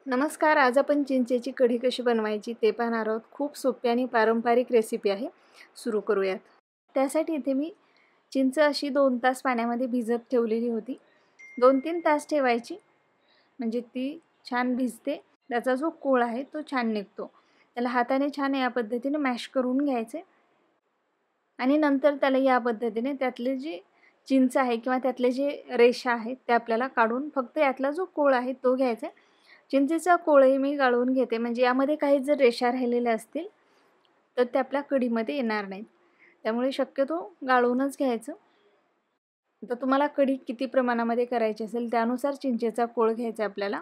नमस्कार. आज आपण चिंचेची कढी कशी बनवायची ते पाहणार आहोत. खूप सोपी आणि पारंपरिक रेसिपी आहे. सुरू करूयात. त्यासाठी इथे मी चिंच अशी 2 तास पाण्यामध्ये भिजत ठेवलेली होती. 2-3 तास ठेवायची म्हणजे ती छान भिजते. त्याचा जो कोळ आहे तो छान निघतो. त्याला हाताने छान या पद्धतीने मॅश करून घ्यायचे आणि नंतर त्याला या पद्धतीने त्यातले जे चिंच आहे किंवा त्यातले जे रेषा आहेत ते आपल्याला काढून फक्त यातला जो कोळ आहे तो घ्यायचा. चिंचेचा कोळही मी गाळून घेते, म्हणजे यामध्ये काही जर रेषा राहिलेल्या असतील तर ते आपल्या कढीमध्ये येणार नाहीत. त्यामुळे शक्यतो गाळूनच घ्यायचं. तर तुम्हाला कढी किती प्रमाणामध्ये करायची असेल त्यानुसार चिंचेचा कोळ घ्यायचा आपल्याला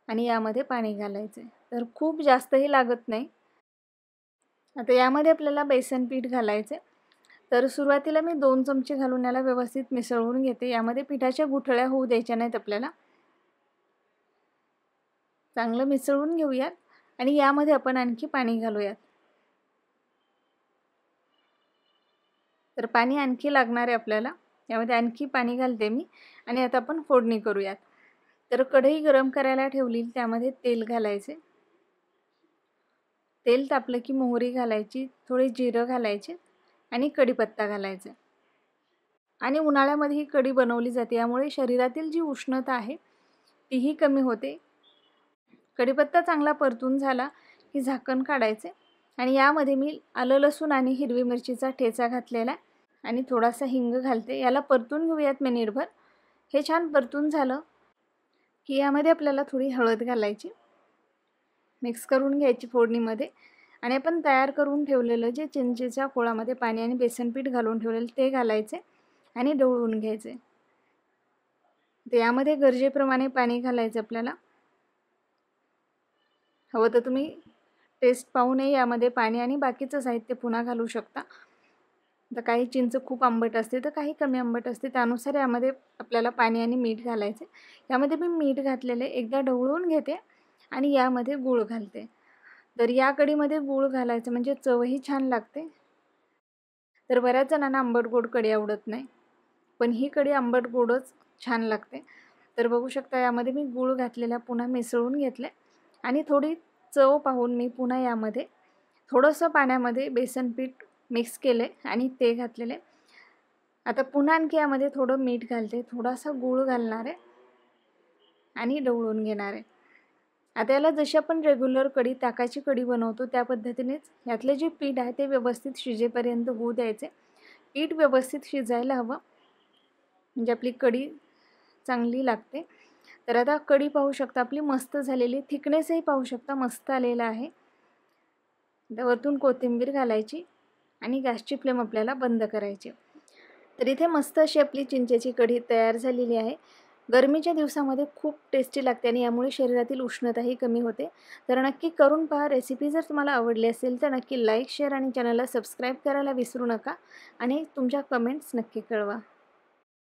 आणि यामध्ये पाणी घालायचं. तर खूप जास्तही लागत नाही. आता यामध्ये आपल्याला बेसन पीठ घालायचे. तर सुरुवातीला मी 2 चमचे घालून याला व्यवस्थित मिसळून घेते. यामध्ये पिठाच्या गुठळ्या होऊ द्यायच्या नाहीत आपल्याला. चांगलं मिसळून घेऊयात आणि यामध्ये आपण आणखी पाणी घालूयात. तर पाणी आणखी लागणार आहे आपल्याला. यामध्ये आणखी पाणी घालते मी आणि आता आपण फोडणी करूयात. तर कढई गरम करायला ठेवली, त्यामध्ये तेल घालायचे. तेल तापलं की मोहरी घालायची, थोडे जिरं घालायचे आणि कढीपत्ता घालायचा. आणि उन्हाळ्यामध्ये ही कढी बनवली जाते, यामुळे शरीरातील जी उष्णता आहे तीही कमी होते. कढीपत्ता चांगला परतून झाला की झाकण काढायचे आणि यामध्ये मी आलं लसूण आणि हिरवी मिरचीचा ठेचा घातलेला आणि थोडासा हिंग घालते. याला परतून घेऊयात मिनिटभर. हे छान परतून झालं की यामध्ये आपल्याला थोडी हळद घालायची, मिक्स करून घ्यायची फोडणीमध्ये आणि आपण तयार करून ठेवलेलं जे चिंचेच्या कोळामध्ये पाणी आणि बेसन पीठ घालून ठेवलेलं ते घालायचे आणि ढवळून घ्यायचे. तर यामध्ये गरजेप्रमाणे पाणी घालायचं आपल्याला. हवं तर तुम्ही टेस्ट पाहूनही यामध्ये पाणी आणि बाकीचं साहित्य पुन्हा घालू शकता. तर काही चिंच खूप आंबट असते तर काही कमी आंबट असते, त्यानुसार यामध्ये आपल्याला पाणी आणि मीठ घालायचे. यामध्ये मी मीठ घातलेले एकदा ढवळून घेते आणि यामध्ये गूळ घालते. तर या कढीमध्ये गूळ घालायचं म्हणजे चवही छान लागते. तर बऱ्याच जणांना आंबट गोड कढी आवडत नाही, पण ही कढी आंबट गोडच छान लागते. तर बघू शकता यामध्ये मी गूळ घातलेला पुन्हा मिसळून घेतले आणि थोडी चव पाहून मी पुन्हा यामध्ये थोडंसं पाण्यामध्ये बेसन पीठ मिक्स केले आणि ते घातलेले. आता पुन्हा आणखी यामध्ये थोडं मीठ घालते, थोडासा गूळ घालणार आहे आणि ढवळून घेणार आहे. आता याला जशी आपण रेग्युलर कढी ताकाची कढी बनवतो त्या पद्धतीनेच यातले जे पीठ आहे ते व्यवस्थित शिजेपर्यंत होऊ द्यायचे. पीठ व्यवस्थित शिजायला हवं म्हणजे आपली कढी चांगली लागते. तर आता कढी पाहू शकता आपली मस्त झालेली, थिकनेसही पाहू शकता मस्त आलेला आहे. वरतून कोथिंबीर घालायची आणि गॅसची फ्लेम आपल्याला बंद करायची. तर इथे मस्त अशी आपली चिंचेची कढी तयार झालेली आहे. गरमीच्या दिवसामध्ये खूप टेस्टी लागते आणि यामुळे शरीरातील उष्णताही कमी होते. तर नक्की करून पहा. रेसिपी जर तुम्हाला आवडली असेल तर नक्की लाईक, शेअर आणि चॅनलला सबस्क्राईब करायला विसरू नका आणि तुमच्या कमेंट्स नक्की कळवा.